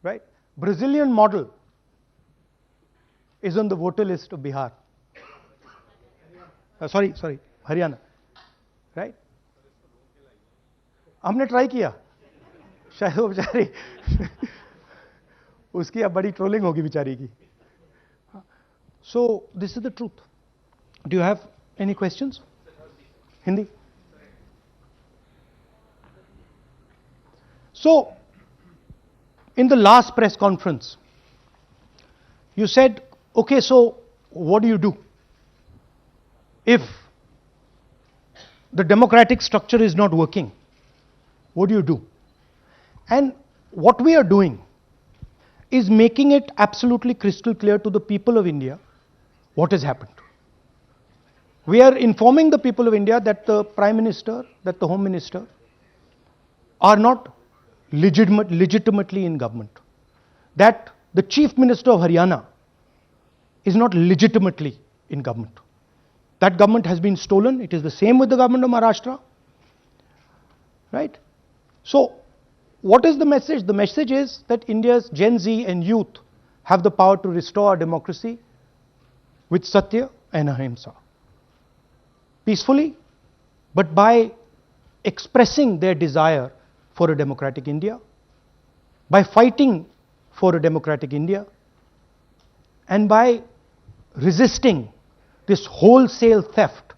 right? Brazilian model is on the voter list of Bihar. Sorry, Haryana, right? हमने try किया, शायद वो बेचारी उसकी अब बड़ी ट्रोलिंग होगी बेचारी की. So this is the truth. Do you have any questions? Hindi? So in the last press conference, you said, okay, so what do you do if the democratic structure is not working? What do you do? And what we are doing is making it absolutely crystal clear to the people of India what has happened. We are informing the people of India that the Prime Minister, that the Home Minister are not legitimately in government. That the Chief Minister of Haryana is not legitimately in government. That government has been stolen. It is the same with the government of Maharashtra. Right? So, what is the message? The message is that India's Gen Z and youth have the power to restore our democracy with Satya and Ahimsa. Peacefully, but by expressing their desire for a democratic India, by fighting for a democratic India, and by resisting this wholesale theft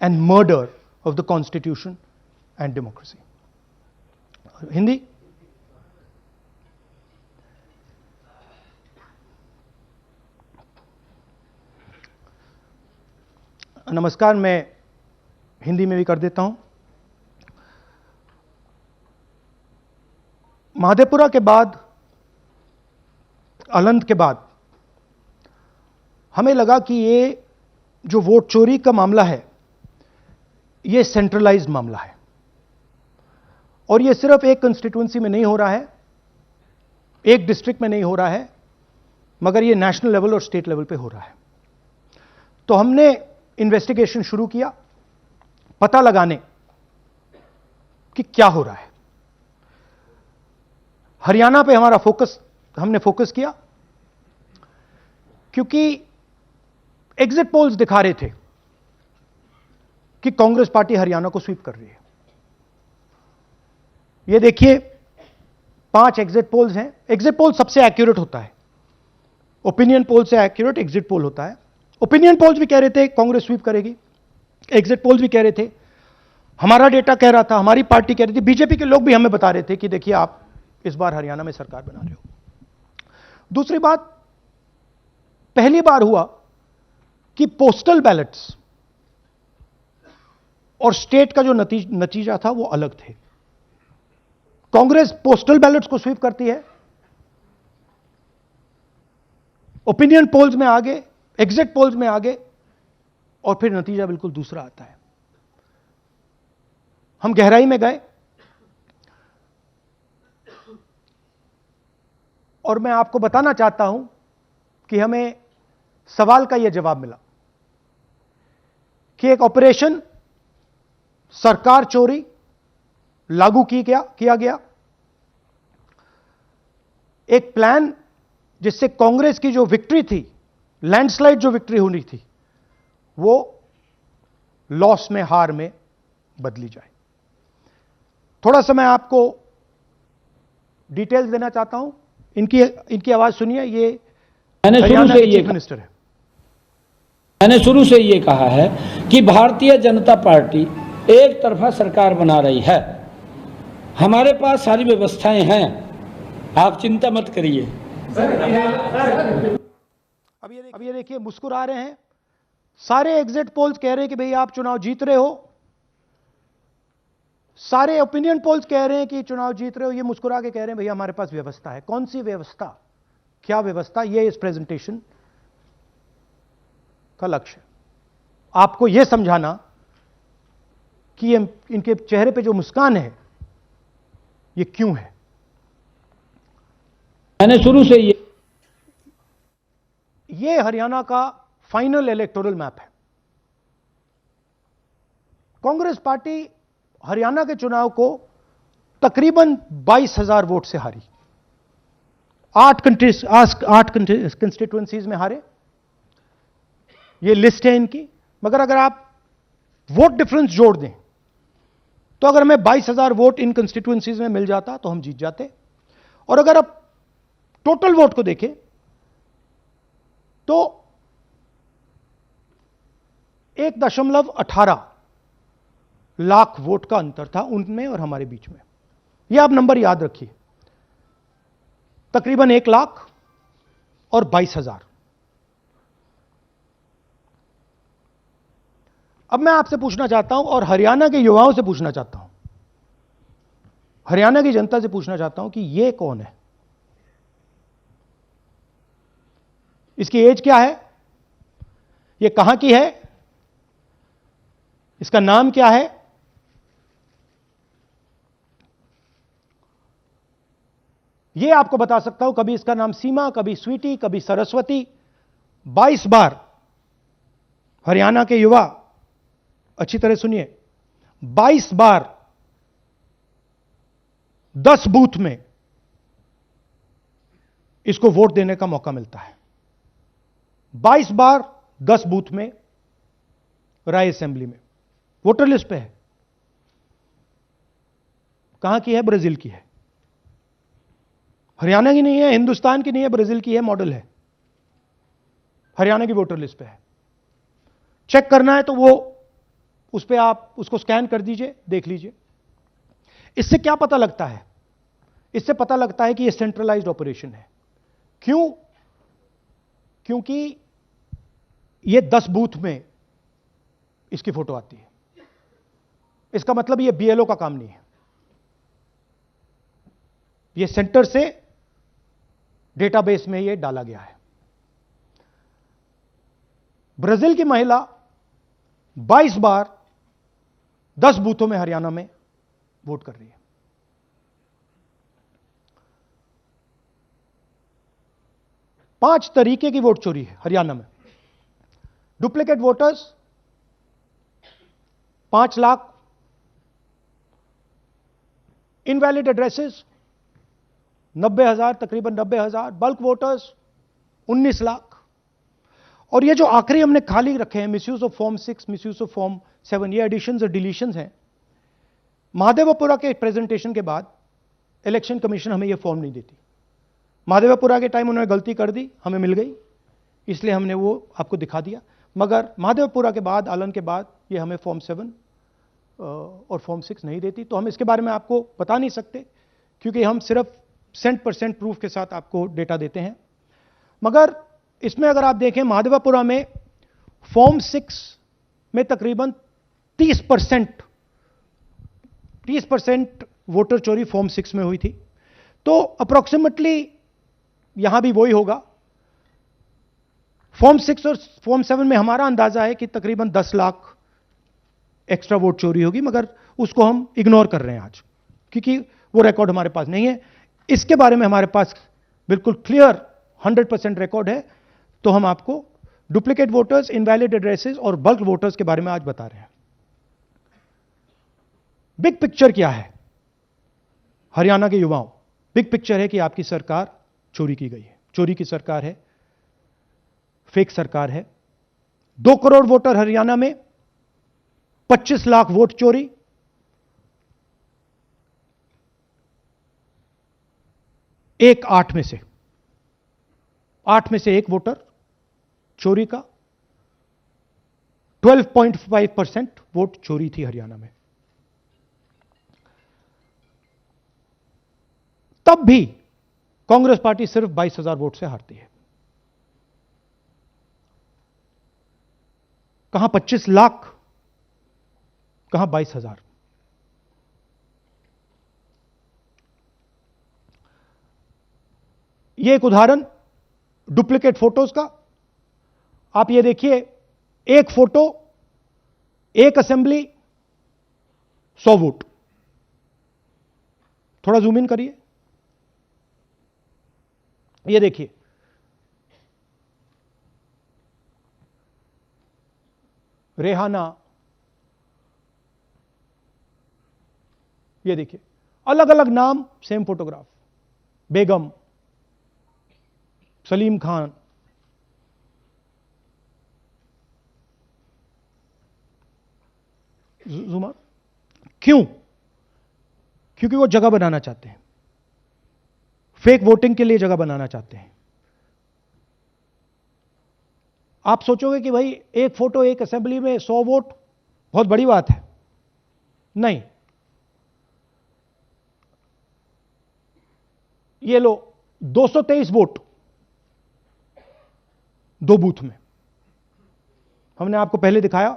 and murder of the Constitution and democracy. Hindi? नमस्कार, मैं हिंदी में भी कर देता हूं. महादेपुरा के बाद, अलंध के बाद हमें लगा कि ये जो वोट चोरी का मामला है, ये सेंट्रलाइज्ड मामला है और ये सिर्फ एक कंस्टिट्यूएंसी में नहीं हो रहा है, एक डिस्ट्रिक्ट में नहीं हो रहा है, मगर ये नेशनल लेवल और स्टेट लेवल पे हो रहा है. तो हमने इन्वेस्टिगेशन शुरू किया, पता लगाने कि क्या हो रहा है. हरियाणा पे हमने फोकस किया क्योंकि एग्जिट पोल्स दिखा रहे थे कि कांग्रेस पार्टी हरियाणा को स्वीप कर रही है. ये देखिए, 5 एग्जिट पोल्स हैं. एग्जिट पोल सबसे एक्यूरेट होता है, ओपिनियन पोल से एक्यूरेट एग्जिट पोल होता है. ओपिनियन पोल्स भी कह रहे थे कांग्रेस स्वीप करेगी, एग्जिट पोल्स भी कह रहे थे, हमारा डेटा कह रहा था, हमारी पार्टी कह रही थी, बीजेपी के लोग भी हमें बता रहे थे कि देखिए आप इस बार हरियाणा में सरकार बना रहे हो. दूसरी बात, पहली बार हुआ कि पोस्टल बैलेट्स और स्टेट का जो नतीजा था वो अलग थे. कांग्रेस पोस्टल बैलेट्स को स्वीप करती है, ओपिनियन पोल्स में आगे, एग्जिट पोल्स में आगे, और फिर नतीजा बिल्कुल दूसरा आता है. हम गहराई में गए और मैं आपको बताना चाहता हूं कि हमें सवाल का यह जवाब मिला कि एक ऑपरेशन सरकार चोरी लागू किया गया, एक प्लान जिससे कांग्रेस की जो विक्ट्री थी, लैंडस्लाइड जो विक्ट्री होनी थी, वो लॉस में, हार में बदली जाए. थोड़ा सा मैं आपको डिटेल्स देना चाहता हूं. इनकी आवाज सुनिए. ये हरियाणा के चीफ मिनिस्टर है. मैंने शुरू से ये कहा है कि भारतीय जनता पार्टी एक तरफा सरकार बना रही है. हमारे पास सारी व्यवस्थाएं हैं, आप चिंता मत करिए. अब ये देखिए, मुस्कुरा रहे हैं. सारे एग्जिट पोल्स कह रहे हैं कि भाई आप चुनाव जीत रहे हो, सारे ओपिनियन पोल्स कह रहे हैं कि चुनाव जीत रहे हो. ये मुस्कुरा के कह रहे हैं भैया हमारे पास व्यवस्था है. कौन सी व्यवस्था, क्या व्यवस्था, ये इस प्रेजेंटेशन का लक्ष्य है. आपको यह समझाना कि इनके चेहरे पे जो मुस्कान है ये क्यों है. मैंने शुरू से ये हरियाणा का फाइनल इलेक्टोरल मैप है. कांग्रेस पार्टी हरियाणा के चुनाव को तकरीबन 22,000 वोट से हारी. 8 कंस्टिट्यूएंसीज में हारे, ये लिस्ट है इनकी। मगर अगर आप वोट डिफरेंस जोड़ दें तो अगर हमें 22,000 वोट इन कंस्टिट्यूएंसीज में मिल जाता तो हम जीत जाते। और अगर आप टोटल वोट को देखें तो 1.18 लाख वोट का अंतर था उनमें और हमारे बीच में। यह आप नंबर याद रखिए, तकरीबन 1 लाख और 22,000। अब मैं आपसे पूछना चाहता हूं और हरियाणा के युवाओं से पूछना चाहता हूं, हरियाणा की जनता से पूछना चाहता हूं कि यह कौन है, इसकी एज क्या है, यह कहां की है, इसका नाम क्या है। यह आपको बता सकता हूं, कभी इसका नाम सीमा, कभी स्वीटी, कभी सरस्वती। 22 बार हरियाणा के युवा, अच्छी तरह सुनिए, 22 बार 10 बूथ में इसको वोट देने का मौका मिलता है। 22 बार 10 बूथ में राय असेंबली में, वोटर लिस्ट पे है। कहां की है? ब्राजील की है, हरियाणा की नहीं है, हिंदुस्तान की नहीं है, ब्राजील की है, मॉडल है, हरियाणा की वोटर लिस्ट पे है। चेक करना है तो वो उस पर आप उसको स्कैन कर दीजिए, देख लीजिए। इससे क्या पता लगता है? इससे पता लगता है कि यह सेंट्रलाइज्ड ऑपरेशन है। क्यों? क्योंकि यह 10 बूथ में इसकी फोटो आती है। इसका मतलब यह बीएलओ का काम नहीं है, यह सेंटर से डेटाबेस में यह डाला गया है। ब्राजील की महिला 22 बार 10 बूथों में हरियाणा में वोट कर रही है। पांच तरीके की वोट चोरी है हरियाणा में। Duplicate voters 5 lakh, invalid addresses 90,000, तकरीबन 90,000, बल्क वोटर्स 19 लाख। और ये जो आखिरी हमने खाली रखे हैं, misuse of form 6, misuse of form 7, ये एडिशंस और डिलीशंस हैं। महादेवपुरा के प्रेजेंटेशन के बाद इलेक्शन कमीशन हमें ये फॉर्म नहीं देती। महादेवपुरा के टाइम उन्होंने गलती कर दी, हमें मिल गई, इसलिए हमने वो आपको दिखा दिया। मगर महादेवपुरा के बाद, आलन के बाद ये हमें फॉर्म 7 और फॉर्म 6 नहीं देती। तो हम इसके बारे में आपको बता नहीं सकते, क्योंकि हम सिर्फ 100% प्रूफ के साथ आपको डेटा देते हैं। मगर इसमें अगर आप देखें, महादेवपुरा में फॉर्म 6 में तकरीबन 30% वोटर चोरी फॉर्म 6 में हुई थी। तो अप्रोक्सीमेटली यहां भी वही होगा। फॉर्म 6 और फॉर्म 7 में हमारा अंदाजा है कि तकरीबन 10 लाख एक्स्ट्रा वोट चोरी होगी, मगर उसको हम इग्नोर कर रहे हैं आज, क्योंकि वो रिकॉर्ड हमारे पास नहीं है। इसके बारे में हमारे पास बिल्कुल क्लियर 100% रिकॉर्ड है। तो हम आपको डुप्लीकेट वोटर्स, इनवैलिड एड्रेसेस और बल्क वोटर्स के बारे में आज बता रहे हैं। बिग पिक्चर क्या है हरियाणा के युवाओं? बिग पिक्चर है कि आपकी सरकार चोरी की गई है, चोरी की सरकार है, फेक सरकार है। 2 करोड़ वोटर हरियाणा में, 25 लाख वोट चोरी। एक 8 में से एक वोटर चोरी का। 12.5% वोट चोरी थी हरियाणा में। तब भी कांग्रेस पार्टी सिर्फ 22,000 वोट से हारती है। कहां 25 लाख, कहां 22,000। यह एक उदाहरण डुप्लीकेट फोटोज का। आप ये देखिए, एक फोटो, एक असेंबली, 100 वोट। थोड़ा जूम इन करिए, ये देखिए, रेहाना, ये देखिए, अलग अलग नाम, सेम फोटोग्राफ। बेगम, सलीम खान, जुमा। क्यों? क्योंकि वो जगह बनाना चाहते हैं, फेक वोटिंग के लिए जगह बनाना चाहते हैं। आप सोचोगे कि भाई एक फोटो एक असेंबली में 100 वोट बहुत बड़ी बात है। नहीं, ये लो 223 वोट 2 बूथ में। हमने आपको पहले दिखाया,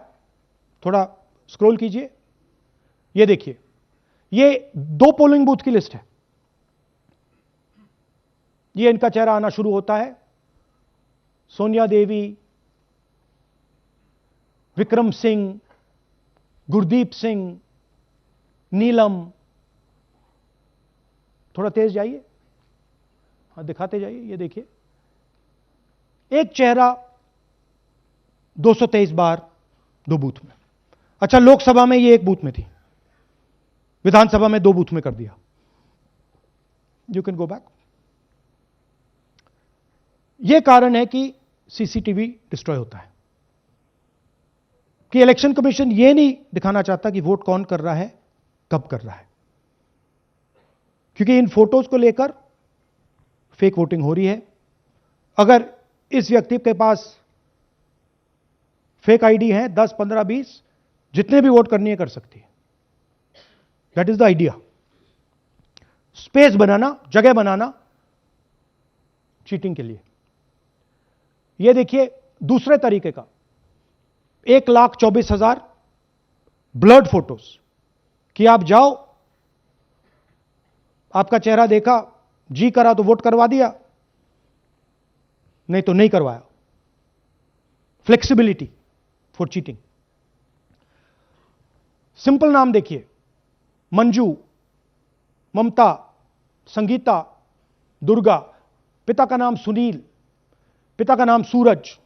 थोड़ा स्क्रॉल कीजिए, ये देखिए, ये 2 पोलिंग बूथ की लिस्ट है। ये इनका चेहरा आना शुरू होता है, सोनिया देवी, विक्रम सिंह, गुरदीप सिंह, नीलम। थोड़ा तेज जाइए, हाँ दिखाते जाइए, ये देखिए, एक चेहरा 223 बार 2 बूथ में। अच्छा, लोकसभा में ये 1 बूथ में थी, विधानसभा में 2 बूथ में कर दिया। You can go back. यह कारण है कि सीसीटीवी डिस्ट्रॉय होता है, कि इलेक्शन कमीशन यह नहीं दिखाना चाहता कि वोट कौन कर रहा है, कब कर रहा है, क्योंकि इन फोटोज को लेकर फेक वोटिंग हो रही है। अगर इस व्यक्ति के पास फेक आईडी है, 10, 15, 20 जितने भी वोट करनी है कर सकती है। That is the idea, space बनाना, जगह बनाना चीटिंग के लिए। यह देखिए दूसरे तरीके का, 1,24,000 ब्लर्ड फोटोज, कि आप जाओ, आपका चेहरा देखा, जी करा तो वोट करवा दिया, नहीं तो नहीं करवाया। Flexibility for cheating. सिंपल नाम देखिए, मंजू, ममता, संगीता, दुर्गा, पिता का नाम सुनील, पिता का नाम सूरज।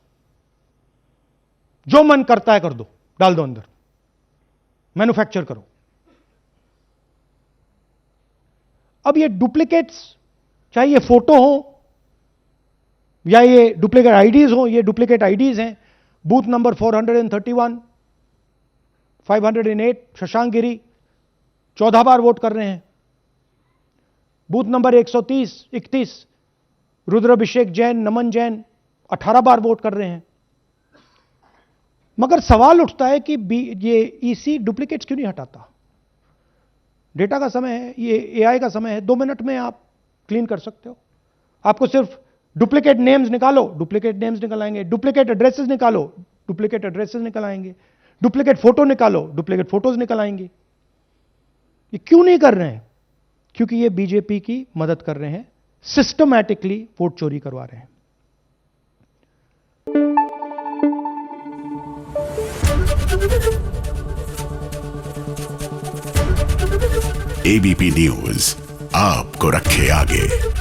जो मन करता है कर दो, डाल दो अंदर, मैन्युफैक्चर करो। अब ये डुप्लीकेट्स, चाहे ये फोटो हो या ये डुप्लीकेट आईडीज हो, ये डुप्लीकेट आईडीज हैं। बूथ नंबर 431, 508 शशांक गिरी 14 बार वोट कर रहे हैं। बूथ नंबर 130, 31 रुद्राभिषेक जैन, नमन जैन 18 बार वोट कर रहे हैं। मगर सवाल उठता है कि ये ईसी डुप्लीकेट्स क्यों नहीं हटाता? डेटा का समय है, ये एआई का समय है, 2 मिनट में आप क्लीन कर सकते हो। आपको सिर्फ डुप्लीकेट नेम्स निकालो, डुप्लीकेट नेम्स निकल आएंगे। डुप्लीकेट एड्रेसेस निकालो, डुप्लीकेट एड्रेसेस निकल आएंगे। डुप्लीकेट फोटो निकालो, डुप्लीकेट फोटोज निकल आएंगे। ये क्यों नहीं कर रहे हैं? क्योंकि ये बीजेपी की मदद कर रहे हैं, सिस्टमैटिकली वोट चोरी करवा रहे हैं। एबीपी न्यूज आपको रखे आगे।